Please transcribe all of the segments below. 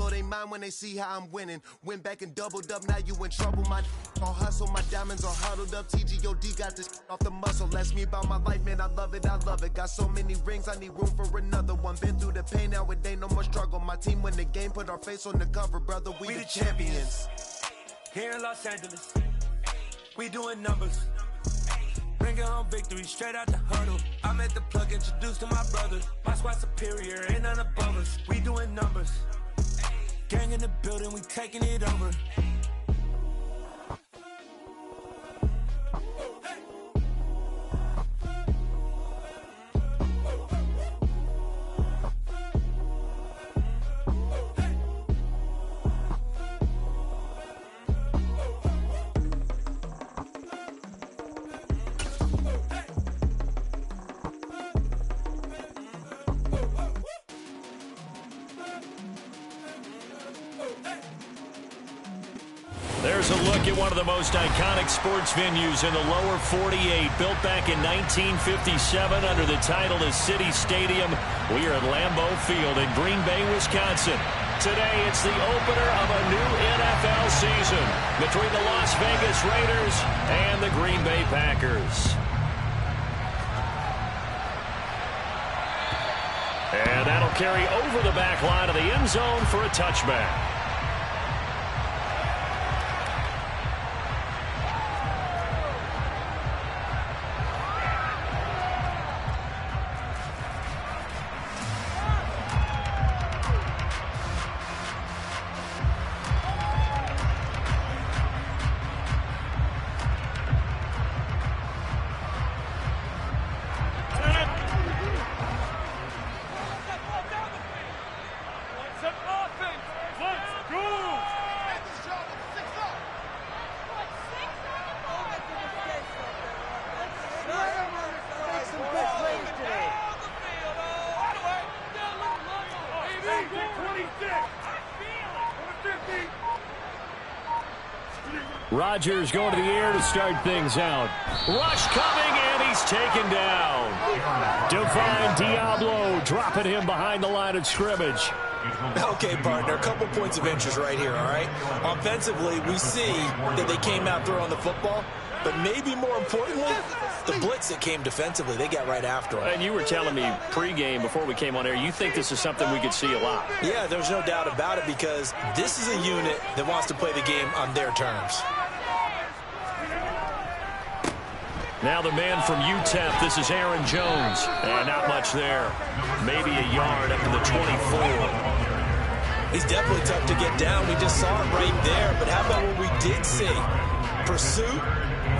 blow their mind when they see how I'm winning. Went back and doubled up, now you in trouble. My all hustle, my diamonds are huddled up. TGOD got this off the muscle. Ask me about my life, man, I love it, I love it. Got so many rings, I need room for another one. Been through the pain, now it ain't no more struggle. My team win the game, put our face on the cover, brother, we the champions. Here in Los Angeles, we doing numbers. Bringing home victory straight out the huddle. I'm at the plug, introduced to my brothers. My squad superior, ain't none above us. We doing numbers. Gang in the building, we taking it over. There's a look at one of the most iconic sports venues in the lower 48, built back in 1957 under the title of City Stadium. We are at Lambeau Field in Green Bay, Wisconsin. Today, it's the opener of a new NFL season between the Las Vegas Raiders and the Green Bay Packers. And that'll carry over the back line of the end zone for a touchback. Rodgers going to the air to start things out. Rush coming, and he's taken down. Divine Diablo dropping him behind the line of scrimmage. Okay, partner, a couple points of interest right here, all right? Offensively, we see that they came out throwing the football, but maybe more importantly, the blitz that came defensively, they got right after him. And you were telling me pregame before we came on air, you think this is something we could see a lot. Yeah, there's no doubt about it, because this is a unit that wants to play the game on their terms. Now the man from UTEP, this is Aaron Jones. And not much there. Maybe a yard up to the 24. He's definitely tough to get down. We just saw it right there. But how about what we did see? Pursuit,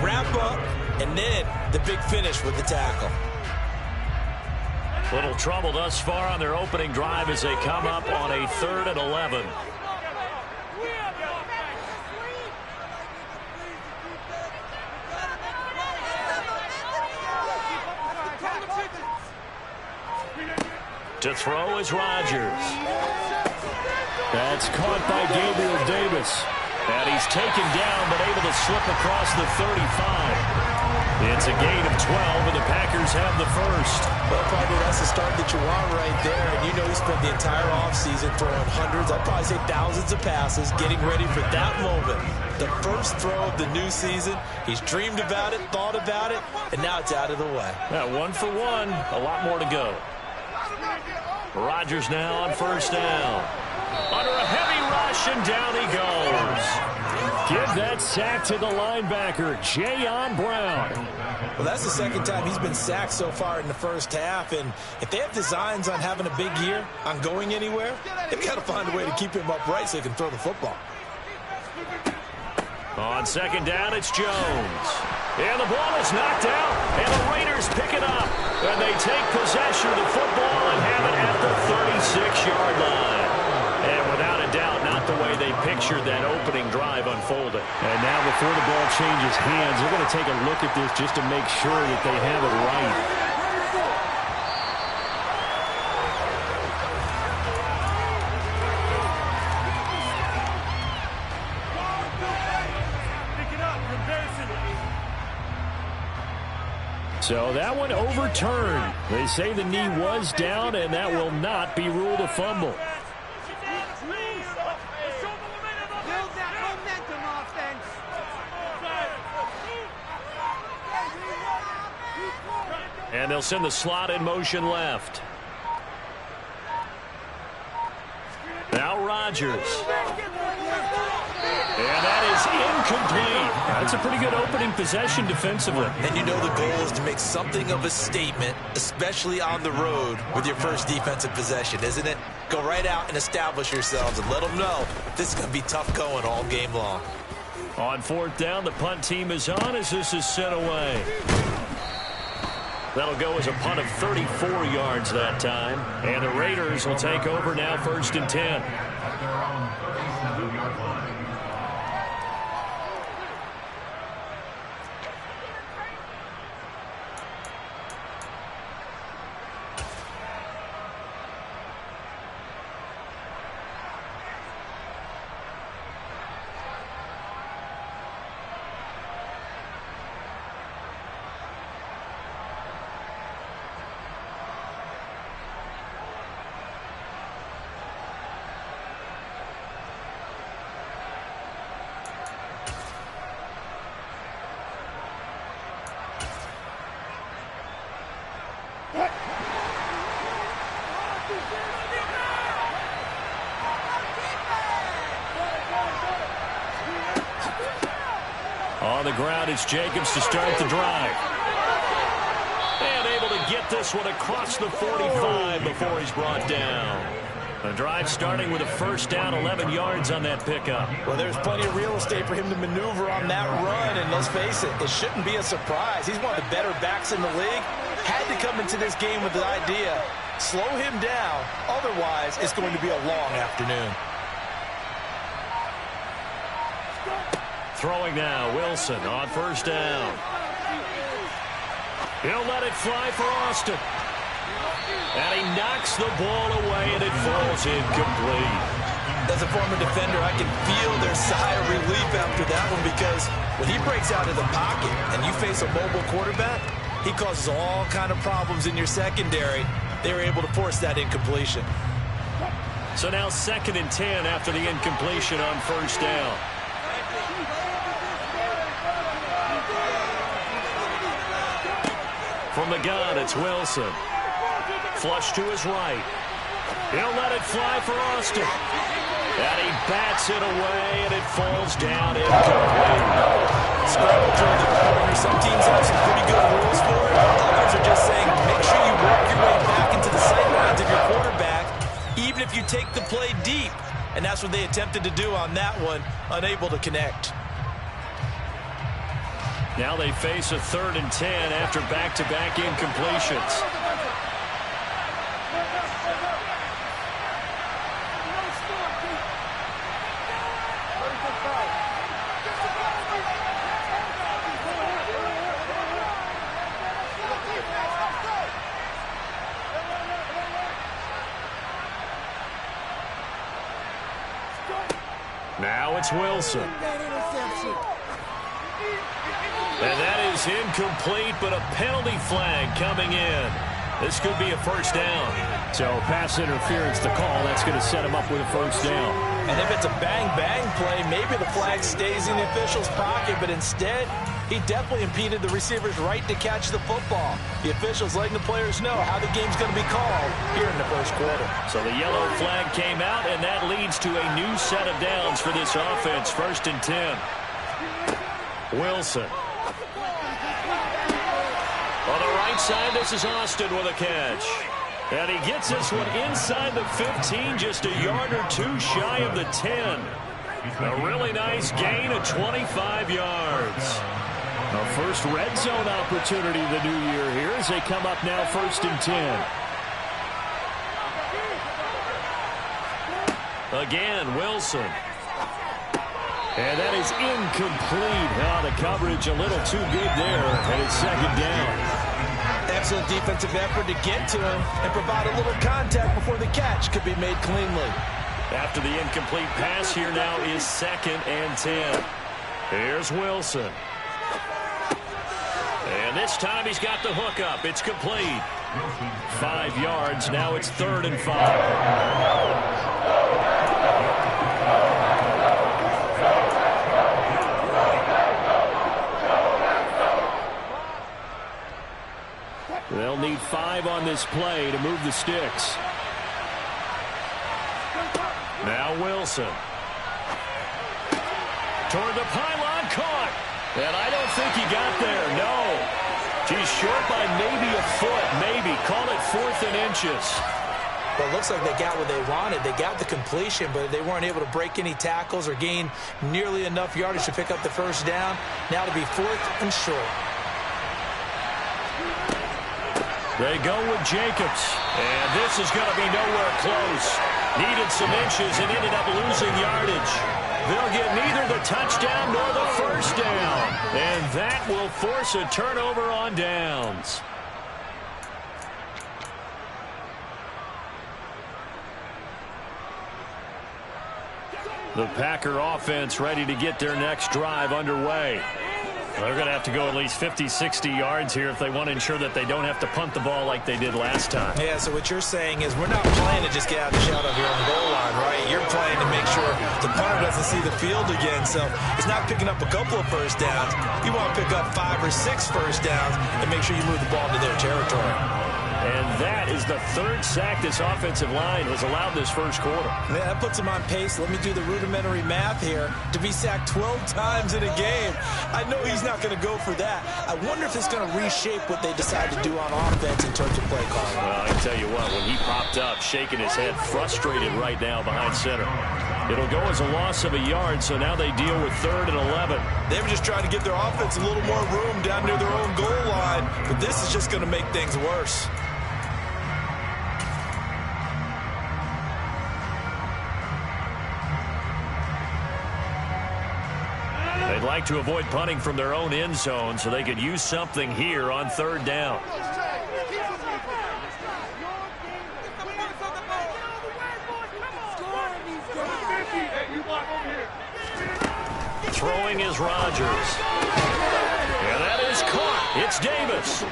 wrap up, and then the big finish with the tackle. Little trouble thus far on their opening drive as they come up on a 3rd and 11. To throw is Rodgers. That's caught by Gabriel Davis. And he's taken down, but able to slip across the 35. It's a gain of 12, and the Packers have the first. Well, probably that's the start that you want right there. And you know he spent the entire offseason throwing hundreds, I'd probably say thousands of passes, getting ready for that moment. The first throw of the new season. He's dreamed about it, thought about it, and now it's out of the way. Yeah, 1 for 1. A lot more to go. Rodgers now on first down. Under a heavy rush, and down he goes. Give that sack to the linebacker, Jayon Brown. Well, that's the second time he's been sacked so far in the first half, and if they have designs on having a big year, on going anywhere, they've got to find a way to keep him upright so he can throw the football. On second down, it's Jones. And the ball is knocked out, and the Raiders pick it up. And they take possession of the football and have it at the 36-yard line. And without a doubt, not the way they pictured that opening drive unfolding. And now before the ball changes hands, they're going to take a look at this just to make sure that they have it right. So that one overturned. They say the knee was down, and that will not be ruled a fumble. And they'll send the slot in motion left. Now Rodgers. And that is incomplete. That's a pretty good opening possession defensively. And you know the goal is to make something of a statement, especially on the road with your first defensive possession, isn't it? Go right out and establish yourselves and let them know this is going to be tough going all game long. On fourth down, the punt team is on as this is sent away. That'll go as a punt of 34 yards that time. And the Raiders will take over now, 1st and 10. On the ground, it's Jacobs to start the drive. And able to get this one across the 45 before he's brought down. The drive starting with a first down, 11 yards on that pickup. Well, there's plenty of real estate for him to maneuver on that run, and let's face it, it shouldn't be a surprise. He's one of the better backs in the league. Had to come into this game with the idea, slow him down, otherwise it's going to be a long afternoon. Throwing now, Wilson on first down. He'll let it fly for Austin. And he knocks the ball away, and it falls incomplete. As a former defender, I can feel their sigh of relief after that one, because when he breaks out of the pocket and you face a mobile quarterback, he causes all kind of problems in your secondary. They were able to force that incompletion. So now 2nd and 10 after the incompletion on first down. From the gun, it's Wilson. Flush to his right. He'll let it fly for Austin. And he bats it away, and it falls down incomplete. Scramble drill the corner. Some teams have some pretty good rules for it. Others are just saying, make sure you work your way back into the sight lines of your quarterback, even if you take the play deep. And that's what they attempted to do on that one, unable to connect. Now they face a 3rd and 10 after back-to-back incompletions. Now it's Wilson. And that is incomplete, but a penalty flag coming in. This could be a first down. So pass interference to call. That's going to set him up with a first down. And if it's a bang-bang play, maybe the flag stays in the official's pocket, but instead, he definitely impeded the receiver's right to catch the football. The officials letting the players know how the game's going to be called here in the first quarter. So the yellow flag came out, and that leads to a new set of downs for this offense. 1st and 10. Wilson. On the right side, this is Austin with a catch. And he gets this one inside the 15, just a yard or two shy of the 10. A really nice gain of 25 yards. A first red zone opportunity of the new year here as they come up now 1st and 10. Again, Wilson. And that is incomplete. The coverage a little too good there, and it's 2nd down. Excellent defensive effort to get to him and provide a little contact before the catch could be made cleanly. After the incomplete pass, here now is 2nd and 10. Here's Wilson. And this time he's got the hook up. It's complete. 5 yards. Now it's 3rd and 5. They'll this play to move the sticks. Now Wilson. Toward the pylon, caught. And I don't think he got there, no. He's short by maybe a foot, maybe. Call it 4th and inches. Well, it looks like they got what they wanted. They got the completion, but they weren't able to break any tackles or gain nearly enough yardage to pick up the first down. Now to be 4th and short. They go with Jacobs. And this is going to be nowhere close. Needed some inches and ended up losing yardage. They'll get neither the touchdown nor the first down. And that will force a turnover on downs. The Packer offense ready to get their next drive underway. They're going to have to go at least 50, 60 yards here if they want to ensure that they don't have to punt the ball like they did last time. Yeah, so what you're saying is we're not playing to just get out of the shadow of your own goal line, right? You're playing to make sure the punter doesn't see the field again. So it's not picking up a couple of first downs. You want to pick up 5 or 6 first downs and make sure you move the ball into their territory. And that is the 3rd sack this offensive line has allowed this first quarter. Yeah, that puts them on pace. Let me do the rudimentary math here. To be sacked 12 times in a game, I know he's not going to go for that. I wonder if it's going to reshape what they decide to do on offense in terms of play calling. Well, I can tell you what, when he popped up, shaking his head, frustrated right now behind center. It'll go as a loss of a yard, so now they deal with 3rd and 11. They were just trying to get their offense a little more room down near their own goal line, but this is just going to make things worse. They'd like to avoid punting from their own end zone so they could use something here on 3rd down. Throwing is Rodgers. And that is caught. It's Davis.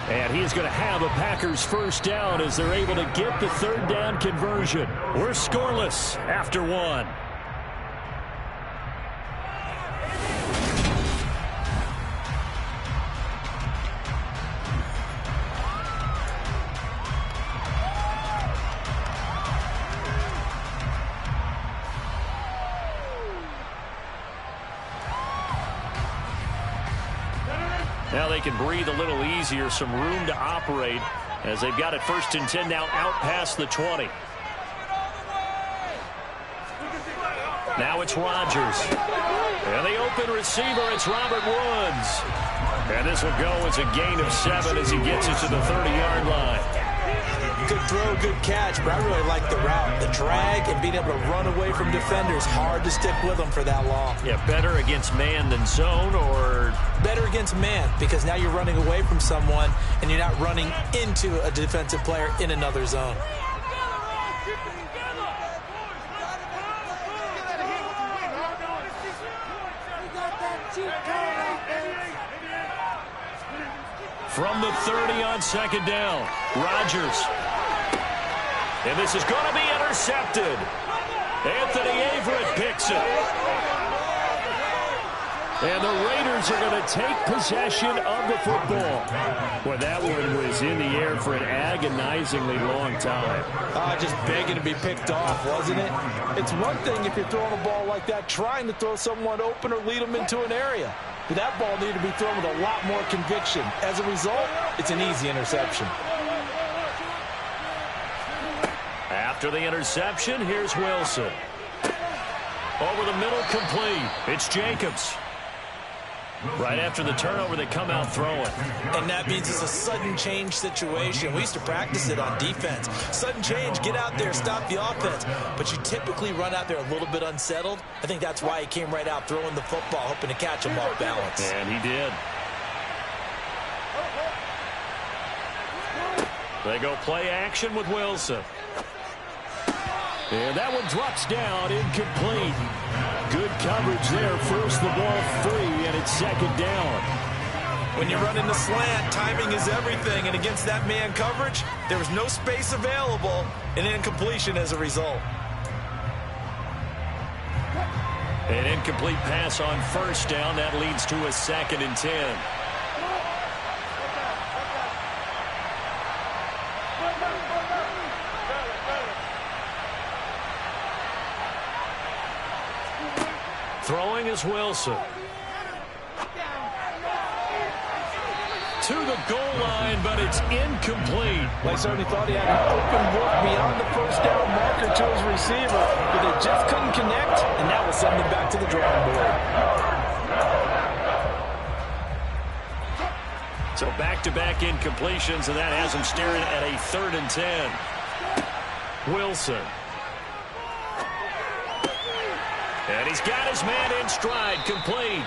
And he's going to have a Packers first down as they're able to get the 3rd down conversion. We're scoreless after 1. Now they can breathe a little easier, some room to operate as they've got it 1st and 10 now out past the 20. Now it's Rodgers. And the open receiver, it's Robert Woods. And this will go as a gain of 7 as he gets it to the 30-yard line. Good throw, good catch, but I really like the route. The drag and being able to run away from defenders. Hard to stick with them for that long. Yeah, better against man than zone, or? Better against man, because now you're running away from someone and you're not running into a defensive player in another zone. From the 30 on 2nd down, Rodgers. And this is going to be intercepted. Anthony Averett picks it. And the Raiders are going to take possession of the football. Boy, that one was in the air for an agonizingly long time. Just begging to be picked off, wasn't it? It's one thing if you're throwing a ball like that, trying to throw someone open or lead them into an area. But that ball needed to be thrown with a lot more conviction. As a result, it's an easy interception. After the interception, here's Wilson. Over the middle, complete. It's Jacobs. Right after the turnover, they come out throwing. And that means it's a sudden change situation. We used to practice it on defense. Sudden change, get out there, stop the offense. But you typically run out there a little bit unsettled. I think that's why he came right out throwing the football, hoping to catch him off balance. And he did. They go play action with Wilson. And that one drops down, incomplete. Good coverage there, forced the ball free, and it's 2nd down. When you run in the slant, timing is everything, and against that man coverage, there was no space available, and incompletion as a result. An incomplete pass on 1st down, that leads to a 2nd and 10. Throwing is Wilson. To the goal line, but it's incomplete. Well, I certainly thought he had an open look beyond the first down marker to his receiver, but they just couldn't connect, and that will send them back to the drawing board. So back-to-back incompletions, and that has him staring at a 3rd and 10. Wilson. And he's got his man in stride, complete.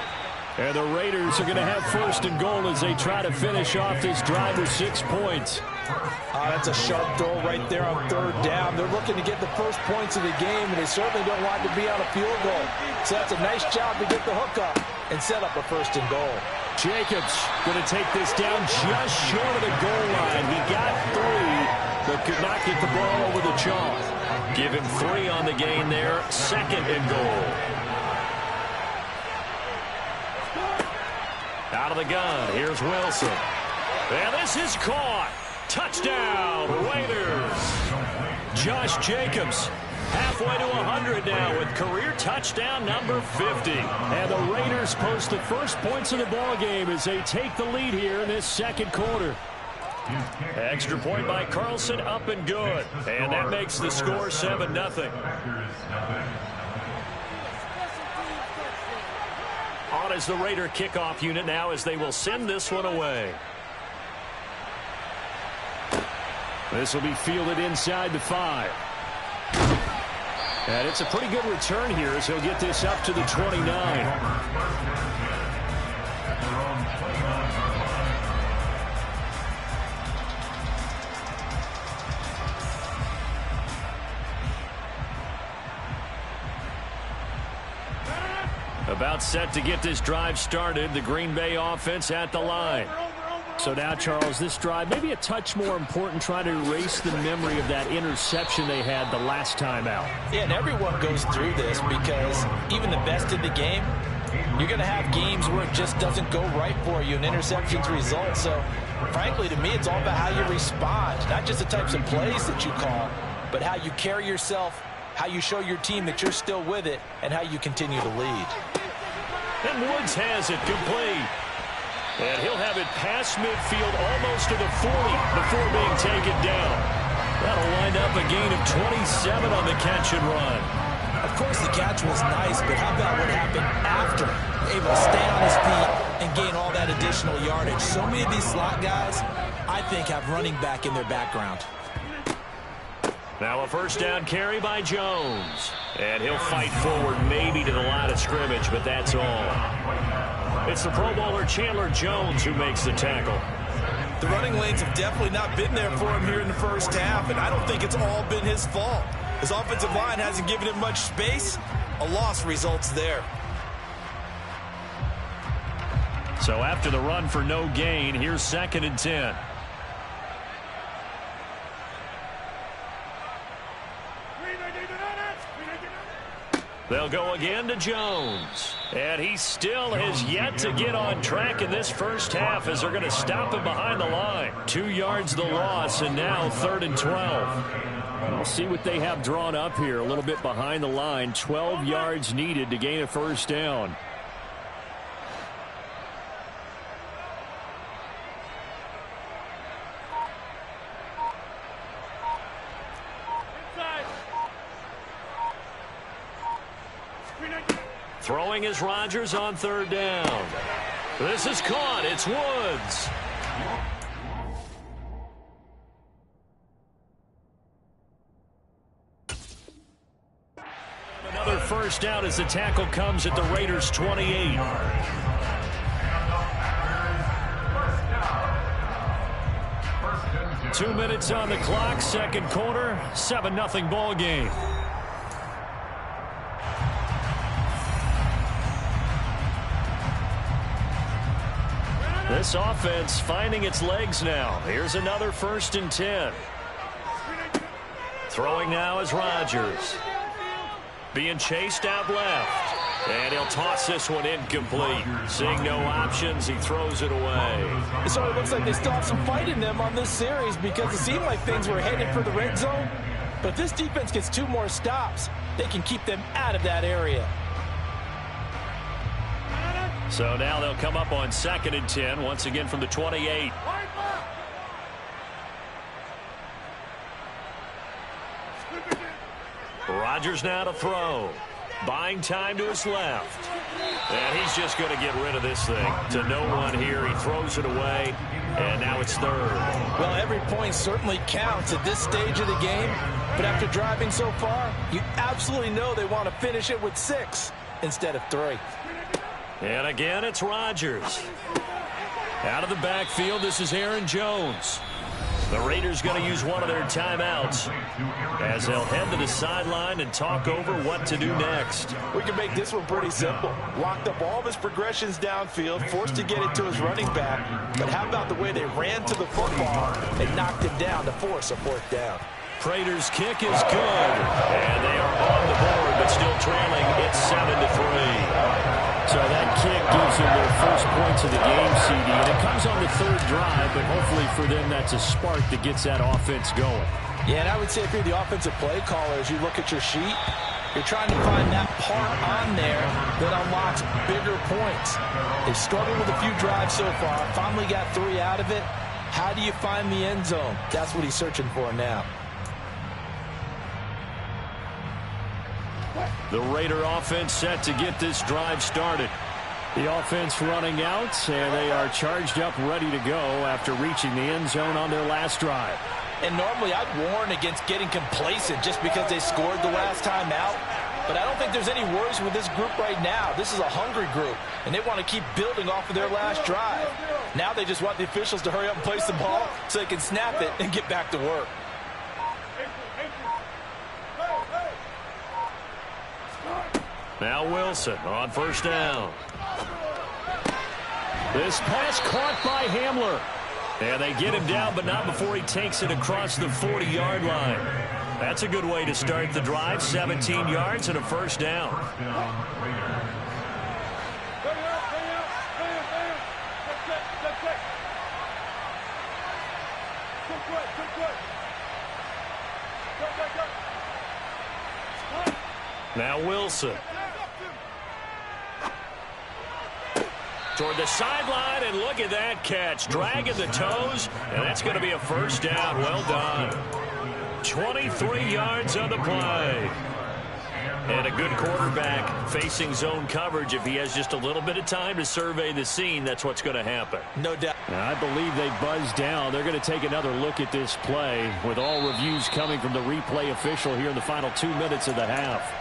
And the Raiders are going to have 1st and goal as they try to finish off this drive with 6 points. That's a sharp throw right there on 3rd down. They're looking to get the first points of the game, and they certainly don't want to be on a field goal. So that's a nice job to get the hook up and set up a 1st and goal. Jacobs going to take this down just short of the goal line. He got 3, but could not get the ball over the chalk. Give him 3 on the gain there. 2nd and goal. Out of the gun, here's Wilson. And this is caught. Touchdown, Raiders. Josh Jacobs, halfway to 100 now with career touchdown number 50. And the Raiders post the first points of the ball game as they take the lead here in this 2nd quarter. Extra point by Carlson, up and good. And that makes the score 7-0. On is the Raider kickoff unit now as they will send this one away. This will be fielded inside the 5. And it's a pretty good return here as he'll get this up to the 29. About set to get this drive started. The Green Bay offense at the line. So now, Charles, this drive maybe a touch more important, trying to erase the memory of that interception they had the last time out. Yeah, and everyone goes through this because even the best in the game, you're going to have games where it just doesn't go right for you and interceptions result. So, frankly, to me, it's all about how you respond, not just the types of plays that you call, but how you carry yourself, how you show your team that you're still with it, and how you continue to lead. And Woods has it complete. And he'll have it past midfield almost to the 40 before being taken down. That'll wind up a gain of 27 on the catch and run. Of course, the catch was nice, but how about what happened after? Able to stay on his feet and gain all that additional yardage. So many of these slot guys, I think, have running back in their background. Now a 1st down carry by Jones. And he'll fight forward maybe to the line of scrimmage, but that's all. It's the Pro Bowler Chandler Jones who makes the tackle. The running lanes have definitely not been there for him here in the first half, and I don't think it's all been his fault. His offensive line hasn't given him much space. A loss results there. So after the run for no gain, here's 2nd and 10. They'll go again to Jones. And he still has yet to get on track in this first half as they're going to stop him behind the line. 2 yards the loss, and now 3rd and 12. We'll see what they have drawn up here. A little bit behind the line. 12 yards needed to gain a 1st down. Throwing is Rodgers on 3rd down. This is caught. It's Woods. Another 1st down as the tackle comes at the Raiders' 28. Two minutes on the clock, 2nd quarter, 7-0 ball game. This offense finding its legs now. Here's another 1st and 10. Throwing now is Rodgers. Being chased out left. And he'll toss this one incomplete. Seeing no options, he throws it away. It sort of looks like they still have some fight in them on this series because it seemed like things were headed for the red zone. But if this defense gets 2 more stops, they can keep them out of that area. So now they'll come up on 2nd and 10, once again from the 28. Rodgers now to throw. Buying time to his left. And he's just going to get rid of this thing. To no one here. He throws it away. And now it's 3rd. Well, every point certainly counts at this stage of the game. But after driving so far, you absolutely know they want to finish it with 6 instead of 3. And again, it's Rodgers. Out of the backfield, this is Aaron Jones. The Raiders going to use one of their timeouts as they'll head to the sideline and talk over what to do next. We can make this one pretty simple. Locked up all of his progressions downfield, forced to get it to his running back. But how about the way they ran to the football and knocked him down to force a 4th down? Prater's kick is good. And they are on the board, but still trailing. It's 7-3. So that kick gives them their first points of the game, CD. And it comes on the 3rd drive, but hopefully for them that's a spark that gets that offense going. Yeah, and I would say if you're the offensive play caller, as you look at your sheet, you're trying to find that part on there that unlocks bigger points. They've struggled with a few drives so far. Finally got 3 out of it. How do you find the end zone? That's what he's searching for now. The Raider offense set to get this drive started. The offense running out, and they are charged up, ready to go after reaching the end zone on their last drive. And normally I'd warn against getting complacent just because they scored the last time out. But I don't think there's any worries with this group right now. This is a hungry group, and they want to keep building off of their last drive. Now they just want the officials to hurry up and place the ball so they can snap it and get back to work. Now Wilson on 1st down. This pass caught by Hamler. And they get him down, but not before he takes it across the 40-yard line. That's a good way to start the drive. 17 yards and a 1st down. Now Wilson. Toward the sideline, and look at that catch. Dragging the toes, and that's going to be a 1st down. Well done. 23 yards on the play. And a good quarterback facing zone coverage. If he has just a little bit of time to survey the scene, that's what's going to happen. No doubt. Now, I believe they buzzed down. They're going to take another look at this play with all reviews coming from the replay official here in the final 2 minutes of the half.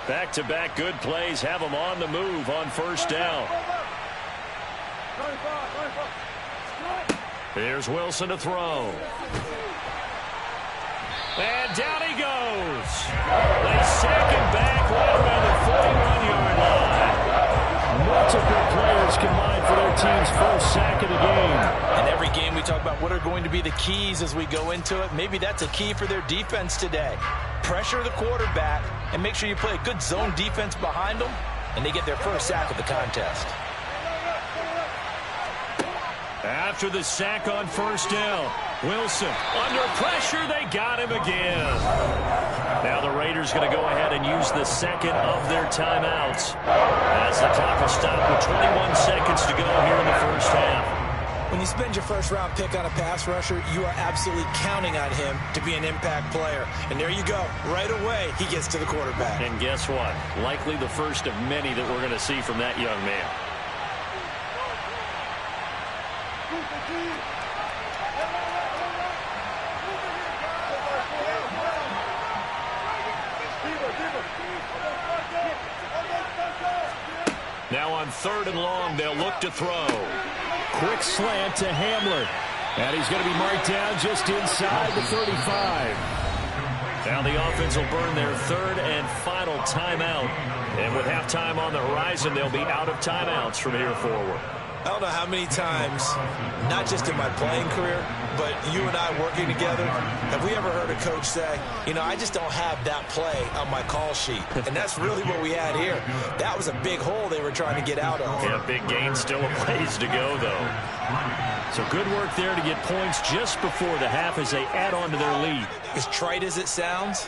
Back-to-back good plays have them on the move on 1st down. Here's Wilson to throw. And down he goes. They sack him back right around the 41-yard line. Multiple players combined for their team's first sack of the game. And every game we talk about what are going to be the keys as we go into it. Maybe that's a key for their defense today. Pressure the quarterback and make sure you play a good zone defense behind them, and they get their first sack of the contest. After the sack on 1st down, Wilson under pressure. They got him again. Now the Raiders going to go ahead and use the 2nd of their timeouts as the clock will stop with 21 seconds to go here in the 1st half. When you spend your 1st-round pick on a pass rusher, you are absolutely counting on him to be an impact player. And there you go. Right away, he gets to the quarterback. And guess what? Likely the first of many that we're going to see from that young man. Now on 3rd and long, they'll look to throw. Quick slant to Hamler. And he's going to be marked down just inside the 35. Now the offense will burn their 3rd and final timeout. And with halftime on the horizon, they'll be out of timeouts from here forward. I don't know how many times, not just in my playing career, but you and I working together, have we ever heard a coach say, you know, I just don't have that play on my call sheet. And that's really what we had here. That was a big hole they were trying to get out of. Yeah, big gain, still a ways to go, though. So good work there to get points just before the half as they add on to their lead. As trite as it sounds,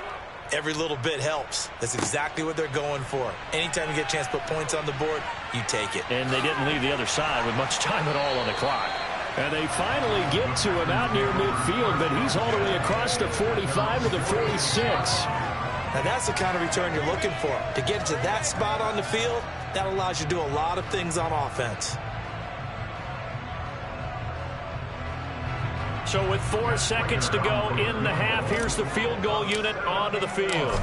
Every little bit helps. That's exactly what they're going for. Anytime you get a chance to put points on the board, you take it. And they didn't leave the other side with much time at all on the clock. And they finally get to him out near midfield, but he's all the way across the 45 to the 46. Now that's the kind of return you're looking for. To get to that spot on the field, that allows you to do a lot of things on offense. So with 4 seconds to go in the half, here's the field goal unit onto the field.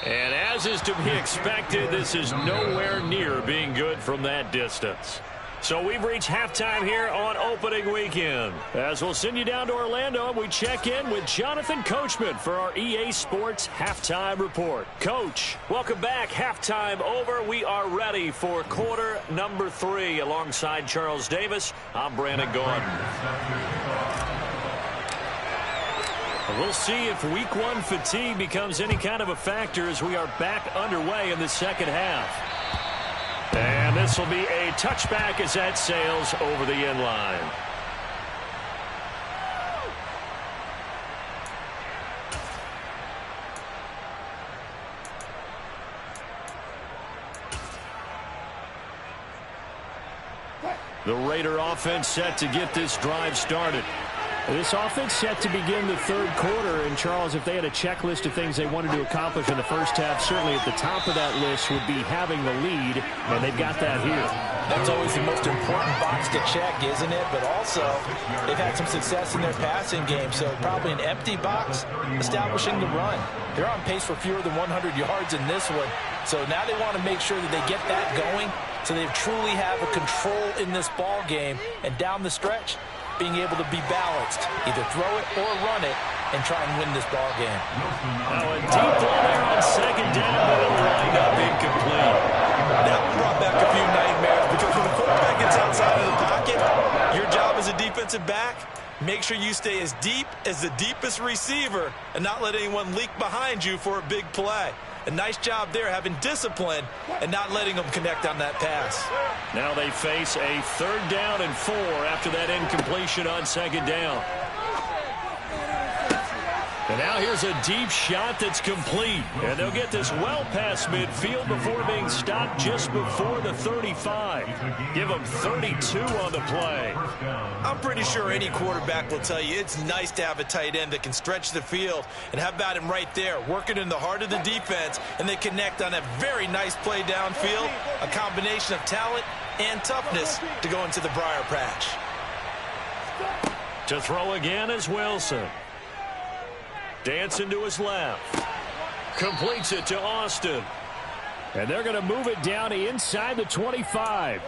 And as is to be expected, this is nowhere near being good from that distance. So we've reached halftime here on opening weekend. As we'll send you down to Orlando, and we check in with Jonathan Coachman for our EA Sports Halftime Report. Coach, welcome back. Halftime over. We are ready for quarter number 3. Alongside Charles Davis, I'm Brandon Gordon. We'll see if week 1 fatigue becomes any kind of a factor as we are back underway in the second half. And this will be a touchback as that sails over the end line. The Raider offense set to get this drive started. This offense set to begin the third quarter, and Charles, if they had a checklist of things they wanted to accomplish in the first half, certainly at the top of that list would be having the lead, and they've got that here. That's always the most important box to check, isn't it? But also, they've had some success in their passing game, so probably an empty box establishing the run. They're on pace for fewer than 100 yards in this one, so now they want to make sure that they get that going so they truly have a control in this ball game, and down the stretch, being able to be balanced, either throw it or run it, and try and win this ball game. Now a deep ball there on second down, but it'll wind up incomplete. That brought back a few nightmares, because when the quarterback gets outside of the pocket, your job as a defensive back, make sure you stay as deep as the deepest receiver and not let anyone leak behind you for a big play. A nice job there, having discipline and not letting them connect on that pass. Now they face a 3rd down and 4 after that incompletion on second down. And now here's a deep shot that's complete. And they'll get this well past midfield before being stopped just before the 35. Give them 32 on the play. I'm pretty sure any quarterback will tell you it's nice to have a tight end that can stretch the field. And how about him right there, working in the heart of the defense, and they connect on a very nice play downfield, a combination of talent and toughness to go into the briar patch. To throw again is Wilson. Dancing to his left. Completes it to Austin. And they're going to move it down to inside the 25.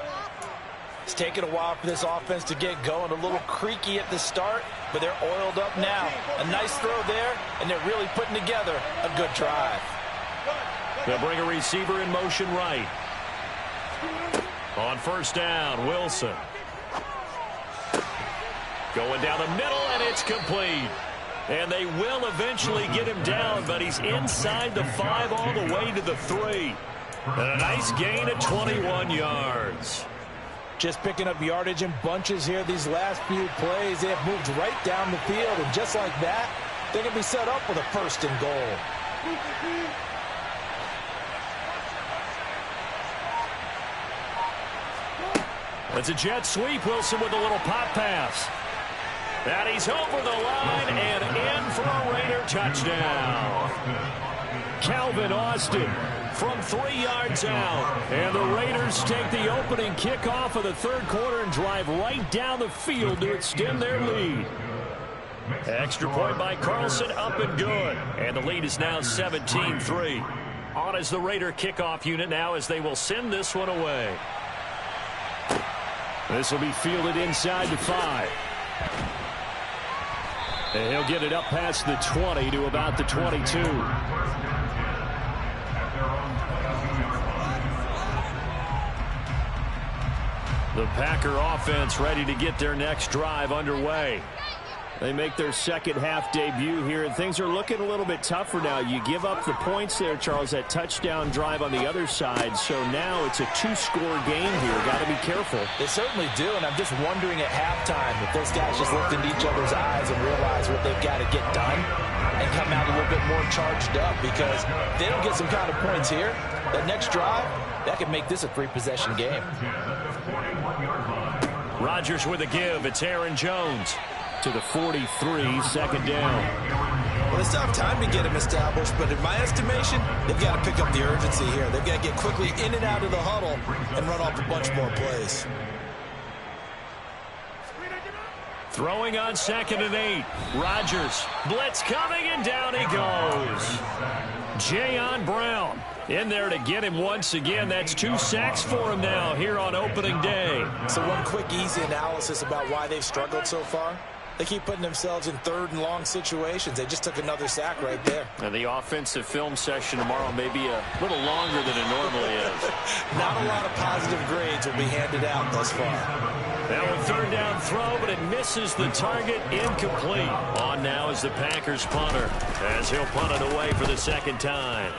It's taken a while for this offense to get going. A little creaky at the start, but they're oiled up now. A nice throw there, and they're really putting together a good drive. They'll bring a receiver in motion right. On first down, Wilson. Going down the middle, and it's complete. And they will eventually get him down, but he's inside the 5 all the way to the 3. And a nice gain of 21 yards. Just picking up yardage in bunches here these last few plays. They have moved right down the field, and just like that, they're going to be set up with a 1st and goal. It's a jet sweep. Wilson with a little pop pass. And he's over the line and in for a Raider touchdown. Calvin Austin from 3 yards out. And the Raiders take the opening kickoff of the third quarter and drive right down the field to extend their lead. Extra point by Carlson, up and good. And the lead is now 17-3. On as the Raider kickoff unit now as they will send this one away. This will be fielded inside the 5. And he'll get it up past the 20 to about the 22. The Packer offense ready to get their next drive underway. They make their second half debut here, and things are looking a little bit tougher now. You give up the points there, Charles, that touchdown drive on the other side. So now it's a two-score game here. Got to be careful. They certainly do, and I'm just wondering at halftime if those guys just looked into each other's eyes and realize what they've got to get done and come out a little bit more charged up, because if they don't get some kind of points here, that next drive, that could make this a three-possession game. Rodgers with a give. It's Aaron Jones. To the 43, second down. Well, they still have time to get him established, but in my estimation, they've got to pick up the urgency here. They've got to get quickly in and out of the huddle and run off a bunch more plays. Throwing on 2nd and 8. Rodgers. Blitz coming, and down he goes. Jayon Brown in there to get him once again. That's 2 sacks for him now here on opening day. So one quick, easy analysis about why they've struggled so far. They keep putting themselves in third and long situations. They just took another sack right there. And the offensive film session tomorrow may be a little longer than it normally is. Not a lot of positive grades will be handed out thus far. Now a third down throw, but it misses the target. Incomplete. On now is the Packers punter, as he'll punt it away for the second time.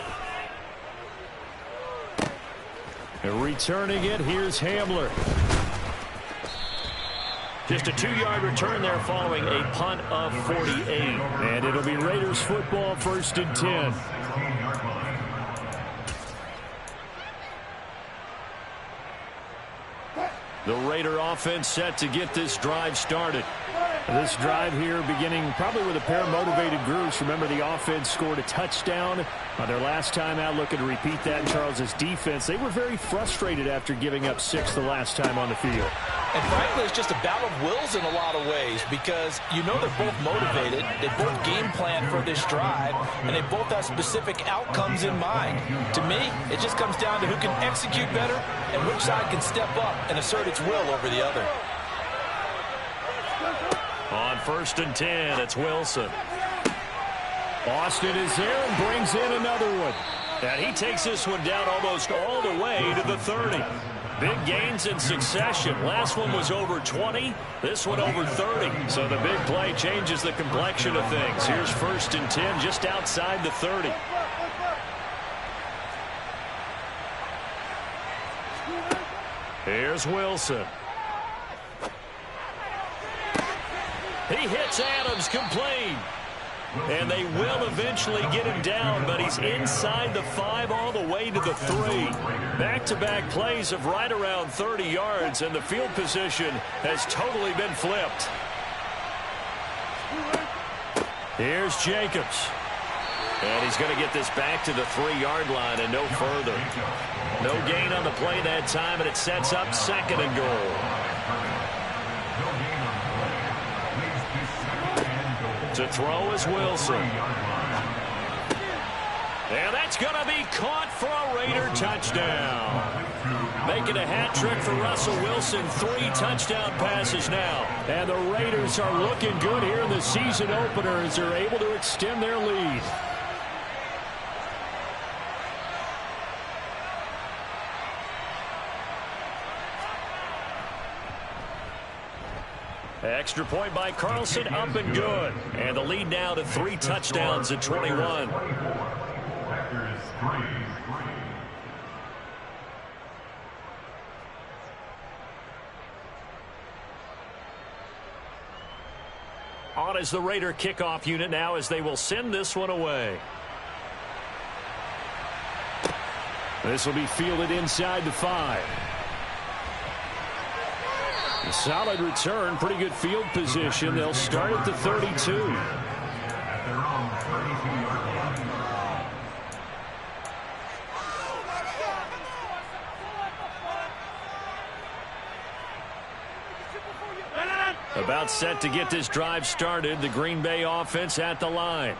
And returning it, here's Hamler. Just a 2-yard return there following a punt of 48. And it'll be Raiders football, 1st and 10. The Raider offense set to get this drive started. This drive here beginning probably with a pair of motivated groups. Remember, the offense scored a touchdown on their last time out. Looking to repeat that in Charles's defense. They were very frustrated after giving up 6 the last time on the field. And frankly, it's just a battle of wills in a lot of ways, because you know they're both motivated, they both game plan for this drive, and they both have specific outcomes in mind. To me, it just comes down to who can execute better and which side can step up and assert its will over the other. On 1st and 10, it's Wilson. Austin is there and brings in another one. And he takes this one down almost all the way to the 30. Big gains in succession. Last one was over 20. This one over 30. So the big play changes the complexion of things. Here's 1st and 10 just outside the 30. Here's Wilson. He hits Adams complete. And they will eventually get him down, but he's inside the 5 all the way to the 3. Back-to-back plays of right around 30 yards, and the field position has totally been flipped. Here's Jacobs. And he's going to get this back to the 3-yard line and no further. No gain on the play that time, and it sets up 2nd and goal. To throw is Wilson. And that's going to be caught for a Raider touchdown. Making a hat trick for Russell Wilson. 3 touchdown passes now. And the Raiders are looking good here in the season opener as they're able to extend their lead. Extra point by Carlson, up and good. And the lead now to 3 touchdowns at 21. On is the Raider kickoff unit now as they will send this one away. This will be fielded inside the 5. A solid return, pretty good field position. They'll start at the 32. About set to get this drive started. The Green Bay offense at the line.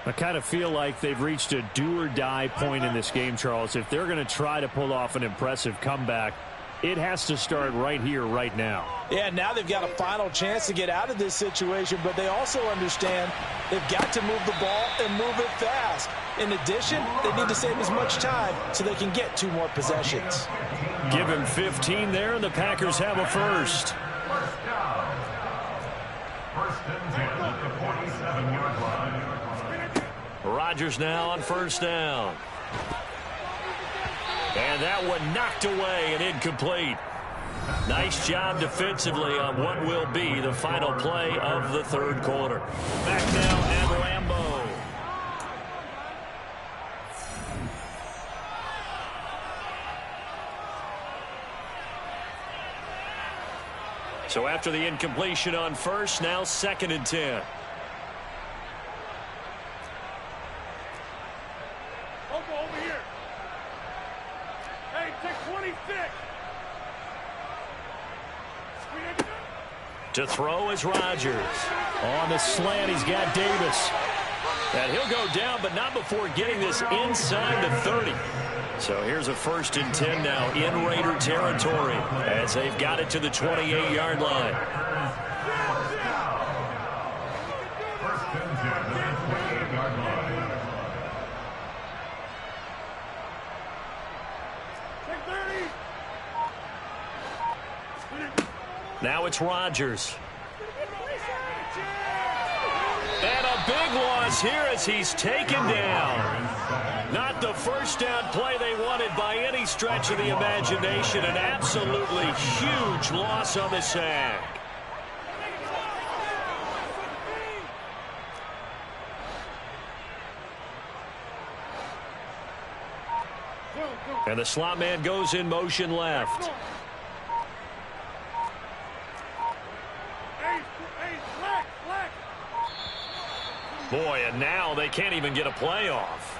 I kind of feel like they've reached a do-or-die point in this game, Charles. If they're going to try to pull off an impressive comeback, it has to start right here, right now. Yeah, now they've got a final chance to get out of this situation, but they also understand they've got to move the ball and move it fast. In addition, they need to save as much time so they can get 2 more possessions. Give him 15 there, and the Packers have a first. First and 10 at the 47-yard line. Rodgers now on first down. And that one knocked away and incomplete. Nice job defensively on what will be the final play of the third quarter. Back now at Lambeau. So after the incompletion on first, now second and 10. Over here. Hey, take 26. To throw is Rodgers. On the slant, he's got Davis. And he'll go down, but not before getting this inside the 30. So here's a first and 10 now in Raider territory as they've got it to the 28-yard line. First and 10 at the 28-yard line. Take 30. Now it's Rodgers. And a big loss here as he's taken down. Not the first down play they wanted by any stretch of the imagination. An absolutely huge loss on the sack. And the slot man goes in motion left. Boy, and now they can't even get a play off.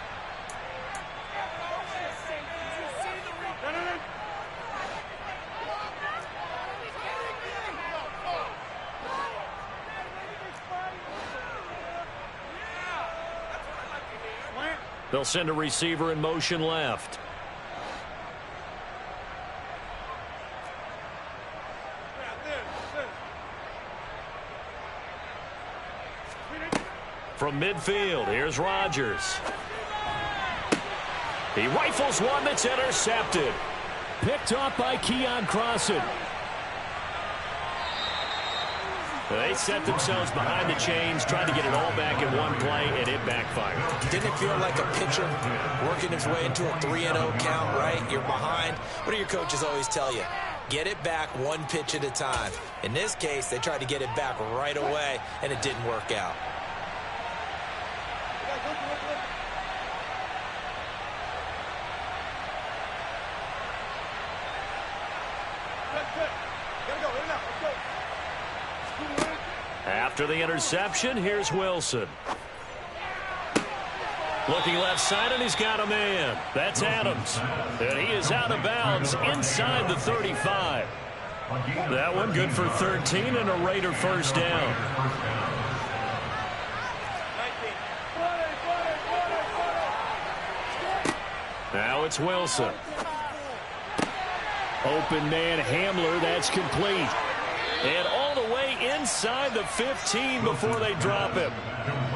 They'll send a receiver in motion left. From midfield, here's Rodgers. He rifles one that's intercepted. Picked off by Keon Crossan. They set themselves behind the chains, tried to get it all back in one play, and it backfired. Didn't it feel like a pitcher working his way into a 3-0 count, right? You're behind. What do your coaches always tell you? Get it back one pitch at a time. In this case, they tried to get it back right away, and it didn't work out. After the interception, here's Wilson. Looking left side, and he's got a man. That's Adams. And he is out of bounds inside the 35. That one good for 13 and a Raider first down. Now it's Wilson. Open man Hamler, that's complete. And all the way inside the 15 before they drop him.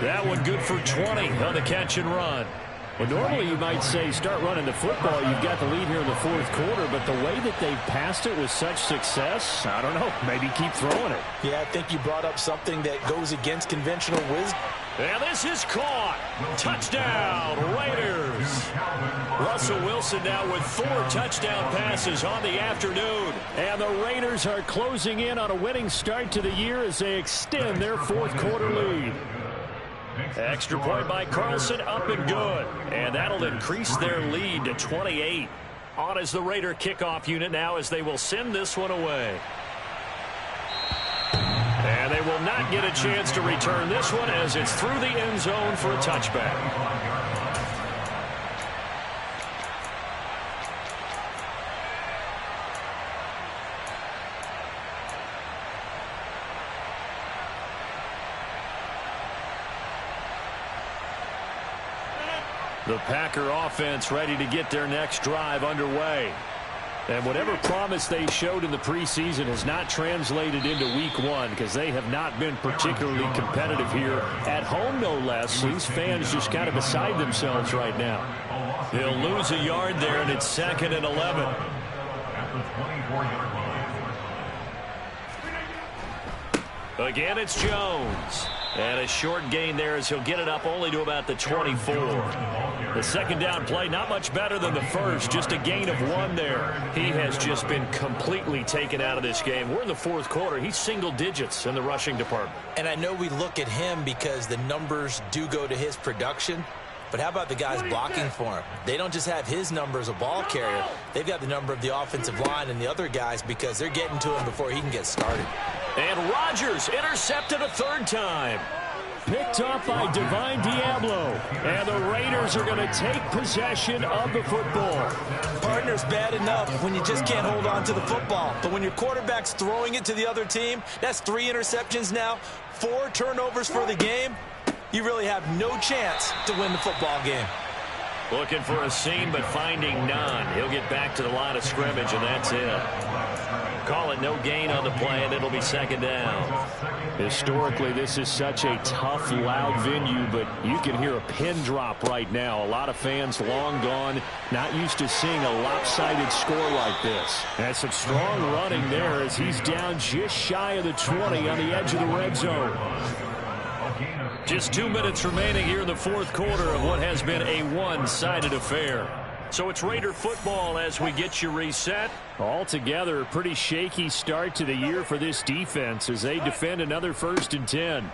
That one good for 20 on the catch and run. Well, normally you might say start running the football. You've got the lead here in the fourth quarter, but the way that they've passed it with such success, I don't know, maybe keep throwing it. Yeah, I think you brought up something that goes against conventional wisdom. And this is caught. Touchdown, Raiders. Russell Wilson now with 4 touchdown passes on the afternoon. And the Raiders are closing in on a winning start to the year as they extend their fourth quarter lead. Extra point by Carlson, up and good. And that'll increase their lead to 28. On as the Raider kickoff unit now as they will send this one away. And they will not get a chance to return this one as it's through the end zone for a touchback. The Packer offense ready to get their next drive underway. And whatever promise they showed in the preseason has not translated into week one because they have not been particularly competitive here at home, no less. These fans just kind of beside themselves right now. They'll lose a yard there, and it's 2nd and 11. Again, it's Jones. And a short gain there as he'll get it up only to about the 24. The second down play, not much better than the first, just a gain of 1 there. He has just been completely taken out of this game. We're in the fourth quarter. He's single digits in the rushing department. And I know we look at him because the numbers do go to his production. But how about the guys blocking for him? They don't just have his number as a ball carrier. They've got the number of the offensive line and the other guys because they're getting to him before he can get started. And Rodgers intercepted a third time. Picked up by Divine Diablo. And the Raiders are going to take possession of the football. Partner's bad enough when you just can't hold on to the football. But when your quarterback's throwing it to the other team, that's 3 interceptions now, 4 turnovers for the game. You really have no chance to win the football game. Looking for a seam, but finding none. He'll get back to the line of scrimmage, and that's it. Call it no gain on the play, and it'll be second down. Historically, this is such a tough, loud venue, but you can hear a pin drop right now. A lot of fans long gone, not used to seeing a lopsided score like this. And some strong running there as he's down just shy of the 20 on the edge of the red zone. Just 2 minutes remaining here in the fourth quarter of what has been a one-sided affair. So it's Raider football as we get you reset. Altogether, a pretty shaky start to the year for this defense as they defend another 1st and 10.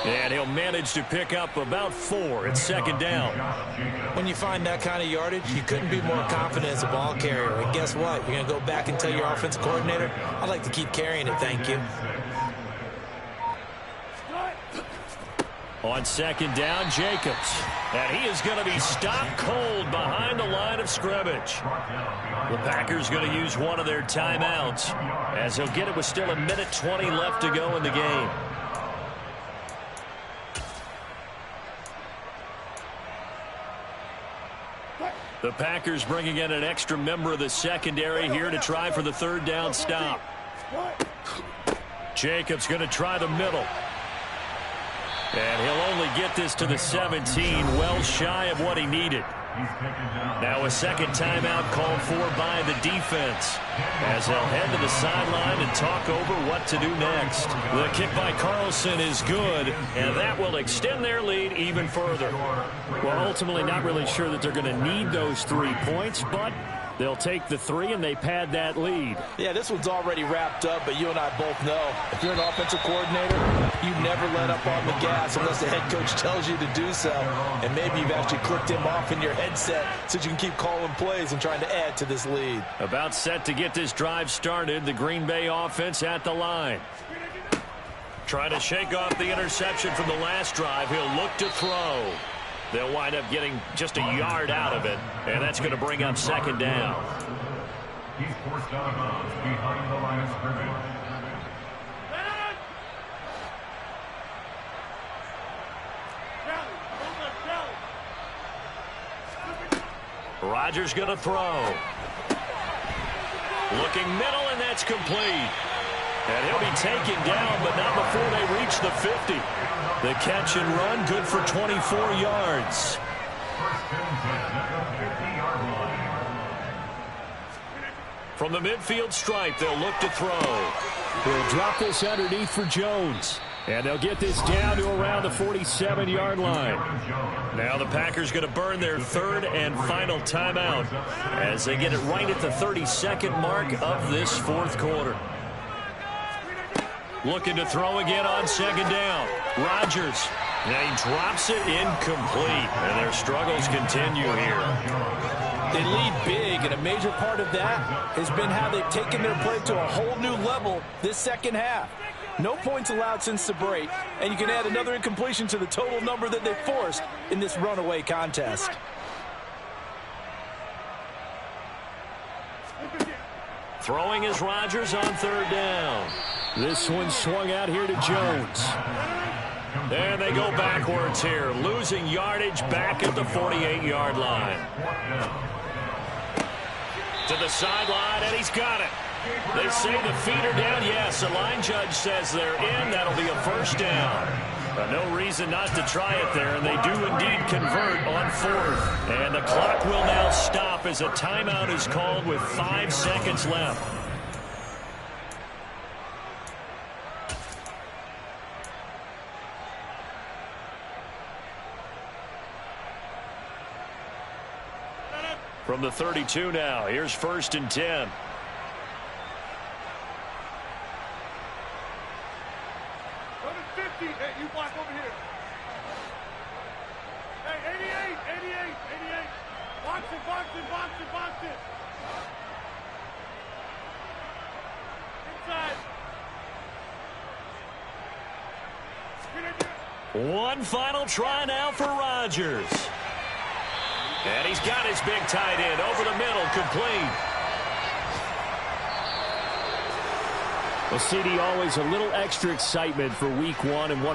And he'll manage to pick up about 4. It's second down. When you find that kind of yardage, you couldn't be more confident as a ball carrier. And guess what? You're going to go back and tell your offensive coordinator, I'd like to keep carrying it, thank you. On second down, Jacobs. And he is going to be stopped cold behind the line of scrimmage. The Packers going to use one of their timeouts as he'll get it with still 1:20 left to go in the game. The Packers bringing in an extra member of the secondary here to try for the third down stop. Jacobs going to try the middle. And he'll only get this to the 17, well shy of what he needed. Now a second timeout called for by the defense as they'll head to the sideline and talk over what to do next. The kick by Carlson is good, and that will extend their lead even further. Well, ultimately not really sure that they're going to need those 3 points, but they'll take the 3 and they pad that lead. Yeah, this one's already wrapped up, but you and I both know if you're an offensive coordinator, you never let up on the gas unless the head coach tells you to do so. And maybe you've actually clicked him off in your headset so you can keep calling plays and trying to add to this lead. About set to get this drive started, the Green Bay offense at the line. Trying to shake off the interception from the last drive. He'll look to throw. They'll wind up getting just a yard out of it, and that's going to bring up second down. He's forced out of bounds behind the line of scrimmage. Rodgers going to throw. Looking middle, and that's complete. And he'll be taken down, but not before they reach the 50. The catch and run, good for 24 yards. From the midfield stripe, they'll look to throw. They'll drop this underneath for Jones. And they'll get this down to around the 47-yard line. Now the Packers going to burn their third and final timeout as they get it right at the 32nd mark of this fourth quarter. Looking to throw again on second down. Rodgers. Now he drops it incomplete. And their struggles continue here. They lead big, and a major part of that has been how they've taken their play to a whole new level this second half. No points allowed since the break, and you can add another incompletion to the total number that they forced in this runaway contest. Throwing is Rodgers on third down. This one swung out here to Jones. And they go backwards here, losing yardage back at the 48-yard line. To the sideline, and he's got it. They say the feet are down. Yes, the line judge says they're in. That'll be a first down. No reason not to try it there, and they do indeed convert on fourth. And the clock will now stop as a timeout is called with 5 seconds left. From the 32 now, here's 1st and 10. Go to 50. Hey, you block over here. Hey, 88. Box it. Inside. One final try now for Rodgers. And he's got his big tight end over the middle, complete. Well, CD, always a little extra excitement for week 1 and one.